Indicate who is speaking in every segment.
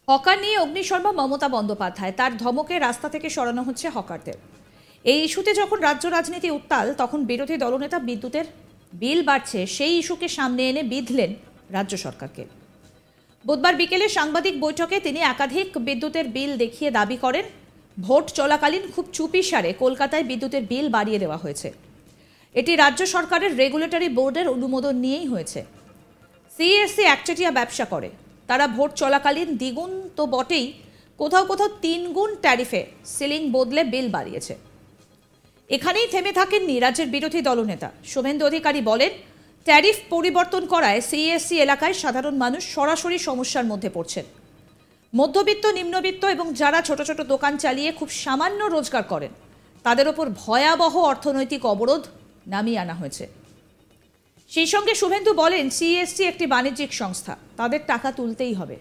Speaker 1: Hawker নিয়ে অগ্নিশর্মা মমতা বন্দ্যোপাধ্যায়, তার ধমকে রাস্তা থেকে সরানো হচ্ছে হকারদের। এই ইস্যুতে যখন রাজ্য রাজনীতি উত্তাল, তখন বিরোধী দলনেতা বিদ্যুতের বিল বাড়ছে সেই ইস্যুকে সামনে এনে বিঁধলেন রাজ্য সরকারকে। বুধবার বিকেলে সাংবাদিক বৈঠকে তিনি একাধিক বিদ্যুতের বিল দেখিয়ে দাবি করেন, ভোট চলাকালীন খুব চুপিসারে কলকাতায় বিদ্যুতের বিল বাড়িয়ে দেওয়া হয়েছে। এটি রাজ্য সরকারের রেগুলেটরি বোর্ডের অনুমোদন নিয়েই হয়েছে। সিএসসি একচেটিয়া ব্যবসা করে, তারা ভোট চলাকালীন দ্বিগুণ তো বটেই, কোথাও কোথাও 3 গুণ ট্যারিফে সিলিং বদলে বিল বাড়িয়েছে। এখানেই থেমে থাকেননি রাজ্যের বিরোধী দলনেতা শুভেন্দু অধিকারী। বলেন, ট্যারিফ পরিবর্তন করায় সিএসসি এলাকায় সাধারণ মানুষ সরাসরি সমস্যার মধ্যে পড়ছেন। মধ্যবিত্ত, নিম্নবিত্ত এবং যারা ছোট ছোট দোকান চালিয়ে খুব সামান্য রোজগার করেন, তাদের ওপর ভয়াবহ অর্থনৈতিক অবরোধ নামিয়ে আনা হয়েছে। সেই সঙ্গে শুভেন্দু বলেন, সিএসসি একটি বাণিজ্যিক সংস্থা, তাদের টাকা তুলতেই হবে।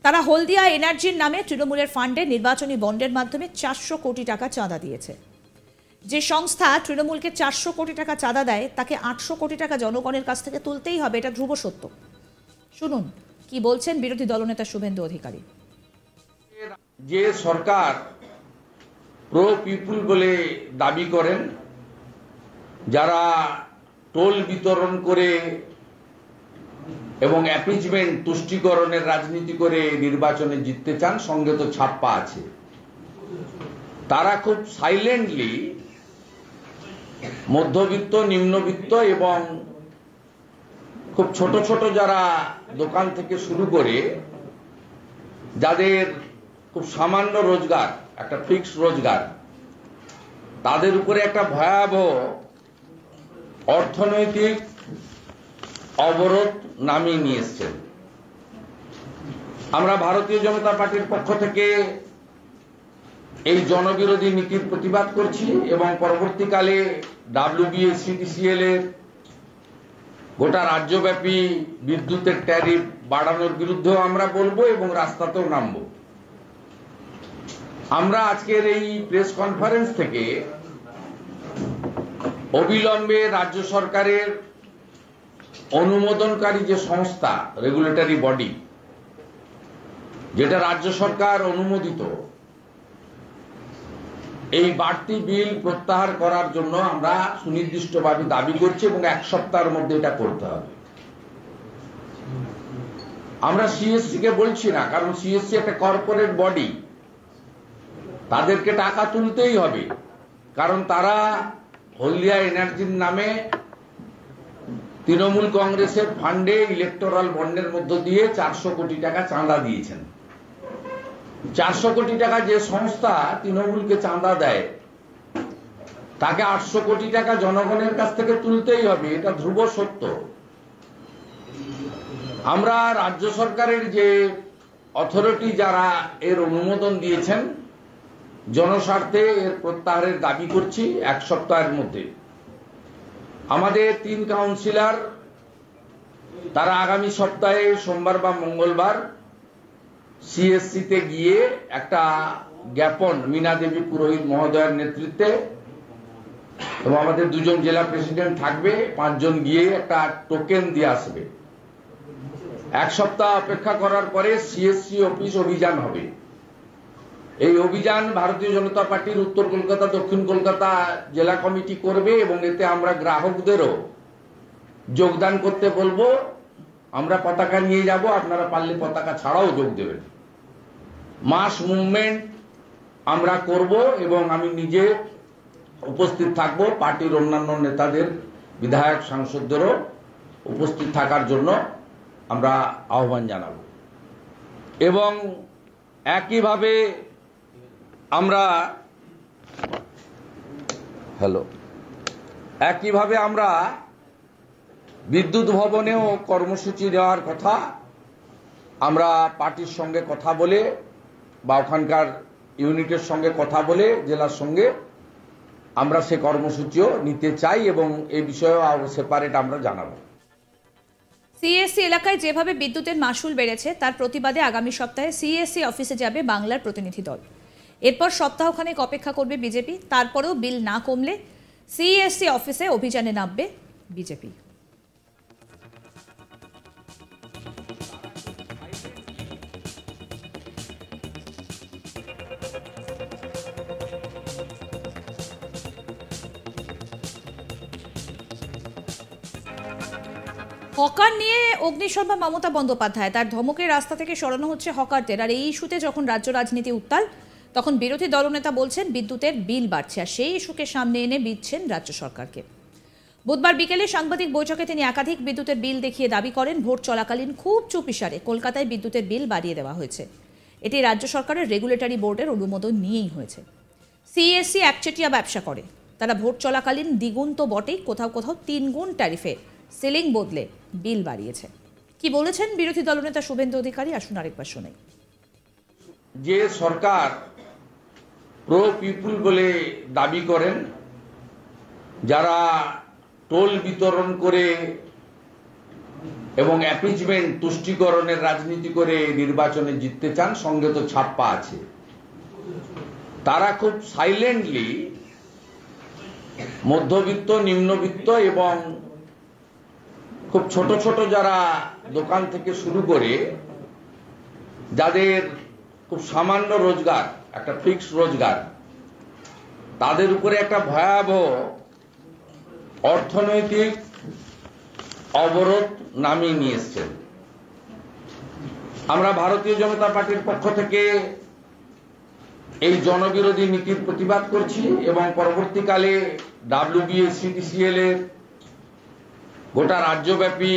Speaker 1: তারা হলদিয়া এনার্জির নামে তৃণমূলের ফান্ডে নির্বাচনী বন্ডের মাধ্যমে 400 কোটি টাকা চাঁদা দিয়েছে। যে সংস্থা তৃণমূলকে 400 কোটি টাকা চাঁদা দেয়, তাকে 800 কোটি টাকা জনগণের কাছ থেকে তুলতেই হবে, এটা ধ্রুব সত্য। শুনুন কি বলছেন বিরোধী দলনেতা শুভেন্দু অধিকারী।
Speaker 2: যে সরকার প্রো পিপুল বলে দাবি করেন, যারা টোল বিতরণ করে এবং অ্যাপিজমেন্ট তুষ্টিকরণের রাজনীতি করে নির্বাচনে জিততে চান, সঙ্গে তো ছাপ্পা আছে, তারা খুব সাইলেন্টলি মধ্যবিত্ত, নিম্নবিত্ত এবং খুব ছোট ছোট যারা দোকান থেকে শুরু করে যাদের খুব সামান্য রোজগার, একটা ফিক্সড রোজগার, তাদের উপরে একটা ভয়াবহ অর্থনৈতিক অবরোধ নামিয়ে নিয়ে এসছেন। আমরা ভারতীয় জনতা পার্টির পক্ষ থেকে এই জনবিরোধী নীতির প্রতিবাদ করছি এবং পরবর্তীকালে WBSCTCL এর গোটা রাজ্যব্যাপী বিদ্যুতের ট্যারিফ বাড়ানোর বিরুদ্ধেও আমরা বলবো এবং রাস্তাতেও নামবো। আমরা আজকের এই প্রেস কনফারেন্স থেকে অবিলম্বে রাজ্য সরকারের অনুমোদনকারী যে সংস্থা, রেগুলেটরি বডি, যেটা রাজ্য সরকার অনুমোদিত, এই বাড়তি বিল প্রত্যাহার করার জন্য আমরা সুনির্দিষ্টভাবে দাবি করছি এবং 1 সপ্তাহের মধ্যে এটা করতে হবে। আমরা সিএসসি কে বলছি না, কারণ সিএসসি একটা কর্পোরেট বডি, তাদেরকে টাকা তুলতেই হবে, কারণ তারা হলদিয়া এনার্জির নামে তৃণমূল কংগ্রেসের ফান্ডে ইলেকটোরাল বন্ডের মধ্য দিয়ে 400 কোটি টাকা চাঁদা দিয়েছেন। 400 কোটি টাকা যে সংস্থা তৃণমূলকে চাঁদা দেয়, তাকে 800 কোটি টাকা জনগণের কাছ থেকে তুলতেই হবে, এটা ধ্রুব সত্য। আমরা রাজ্য সরকারের যে অথরিটি যারা এর অনুমোদন দিয়েছেন, জনস্বার্থে এর প্রত্যাহারের দাবি করছি 1 সপ্তাহের মধ্যে। আমাদের 3 কাউন্সিলর তারা আগামী সপ্তাহে সোমবার বা মঙ্গলবার সিএসসি তে গিয়ে একটা জ্ঞাপন মীনা দেবী পুরোহিত মহোদয়ের নেতৃত্বে, এবং আমাদের 2 জন জেলা প্রেসিডেন্ট থাকবে, 5 জন গিয়ে একটা টোকেন দিয়ে আসবে। 1 সপ্তাহ অপেক্ষা করার পরে সিএসসি অফিস অভিযান হবে। এই অভিযান ভারতীয় জনতা পার্টির উত্তর কলকাতা, দক্ষিণ কলকাতা জেলা কমিটি করবে এবং এতে আমরা গ্রাহকদেরও যোগদান করতে বলবো। আমরা পতাকা নিয়ে যাব, আপনারা পারলে পতাকা ছাড়াও যোগ দেবেন। মাস মুভমেন্ট আমরা করব এবং আমি নিজে উপস্থিত থাকব, পার্টির অন্যান্য নেতাদের, বিধায়ক, সাংসদদেরও উপস্থিত থাকার জন্য আমরা আহ্বান জানাবো। এবং একইভাবে আমরা বিদ্যুৎ ভবনেও কর্মসূচি নেওয়ার কথা আমরা পার্টির সঙ্গে কথা বলে বা ওখানকার ইউনিটের সঙ্গে কথা বলে জেলার সঙ্গে আমরা সে কর্মসূচিও নিতে চাই এবং এই বিষয়েও সেপারেট আমরা জানাবো।
Speaker 1: সিএসসি এলাকায় যেভাবে বিদ্যুতের মাসুল বেড়েছে, তার প্রতিবাদে আগামী সপ্তাহে সিএসসি অফিসে যাবে বাংলার প্রতিনিধি দল। এরপর সপ্তাহখানেক অপেক্ষা করবে বিজেপি, তারপরেও বিল না কমলে সিএসসি অফিসে অভিযানে নামবে বিজেপি। হকার নিয়ে অগ্নিশর্মা মমতা বন্দ্যোপাধ্যায়, তার ধমকে রাস্তা থেকে সরানো হচ্ছে হকারদের। আর এই ইস্যুতে যখন রাজ্য রাজনীতি উত্তাল, তখন বিরোধী দলনেতা বলছেন বিদ্যুতের বিল বাড়ছে, আর সেই ইস্যুকে সামনে এনে বিচ্ছেন রাজ্য সরকারকে। বুধবার বিকেলে সাংবাদিক বৈঠকে তিনি একাধিক বিদ্যুতের বিল দেখিয়ে দাবি করেন ভোট চলাকালীন খুব চুপিসারে কলকাতায় বিদ্যুতের বিল বাড়িয়ে দেওয়া হয়েছে। এটি রাজ্য সরকারের রেগুলেটরি বোর্ডের অনুমোদন নিয়েই হয়েছে। সিএসসি একচেটিয়া ব্যবসা করে, তারা ভোট চলাকালীন দ্বিগুণ তো বটেই, কোথাও কোথাও 3 গুণ ট্যারিফে সিলিং বদলে বিল বাড়িয়েছে। কি বলেছেন বিরোধী দলনেতা শুভেন্দু অধিকারী, আসুন আরেকবার শুনে।
Speaker 2: যে সরকার প্রো পিপুল বলে দাবি করেন, যারা টোল বিতরণ করে এবং অ্যাপিজমেন্ট তুষ্টিকরণের রাজনীতি করে নির্বাচনে জিততে চান, সঙ্গে তো ছাপ্পা আছে, তারা খুব সাইলেন্টলি মধ্যবিত্ত, নিম্নবিত্ত এবং খুব ছোট ছোট যারা দোকান থেকে শুরু করে যাদের খুব সামান্য রোজগার, একটা ফিক্সড রোজগার, তাদের উপরে একটা ভয়াবহ অর্থনৈতিক অবরোধ নামিয়ে নিয়ে এসছেন। আমরা ভারতীয় জনতা পার্টির পক্ষ থেকে এই জনবিরোধী নীতির প্রতিবাদ করছি এবং পরবর্তীকালে WBSCTCL এর গোটা রাজ্যব্যাপী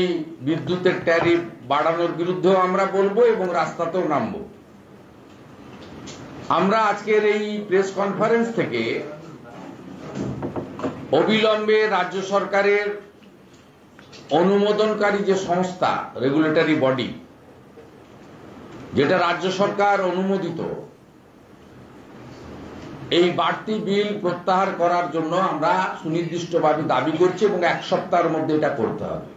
Speaker 2: বিদ্যুতের ট্যারিফ বাড়ানোর বিরুদ্ধেও আমরা বলবো এবং রাস্তাতেও নামবো। আমরা আজকের এই প্রেস কনফারেন্স থেকে অবিলম্বে রাজ্য সরকারের অনুমোদনকারী যে সংস্থা, রেগুলেটরি বডি, যেটা রাজ্য সরকার অনুমোদিত, এই বাড়তি বিল প্রত্যাহার করার জন্য আমরা সুনির্দিষ্টভাবে দাবি করছি এবং 1 সপ্তাহের মধ্যে এটা করতে হবে।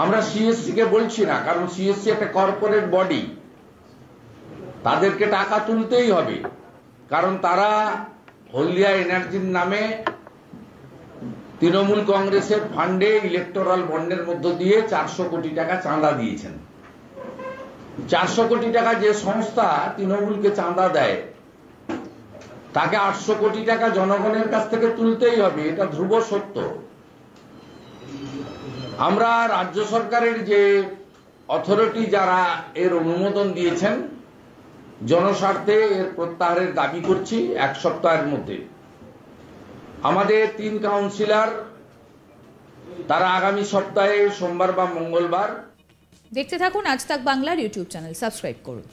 Speaker 2: আমরা সিএসসি কে বলছি না, কারণ সিএসসি একটা কর্পোরেট বডি, তাদেরকে টাকা তুলতেই হবে, কারণ তারা হলদিয়া এনার্জির নামে তৃণমূল কংগ্রেসের ফান্ডে ইলেকটোরাল বন্ডের মধ্য দিয়ে 400 কোটি টাকা চাঁদা দিয়েছেন। 400 কোটি টাকা যে সংস্থা তৃণমূলকে চাঁদা দেয়, তাকে 800 কোটি টাকা জনগণের কাছ থেকে তুলতেই হবে, এটা ধ্রুব সত্য। আমরা রাজ্য সরকারের যে অথরিটি যারা এর অনুমোদন দিয়েছেন, জনস্বার্থে এর প্রত্যাহারের দাবি করছি 1 সপ্তাহের মধ্যে। আমাদের 3 কাউন্সিলর, তারা আগামী সপ্তাহে সোমবার বা মঙ্গলবার।
Speaker 1: দেখতে থাকুন আজ তাক বাংলার ইউটিউব চ্যানেল, সাবস্ক্রাইব করুন।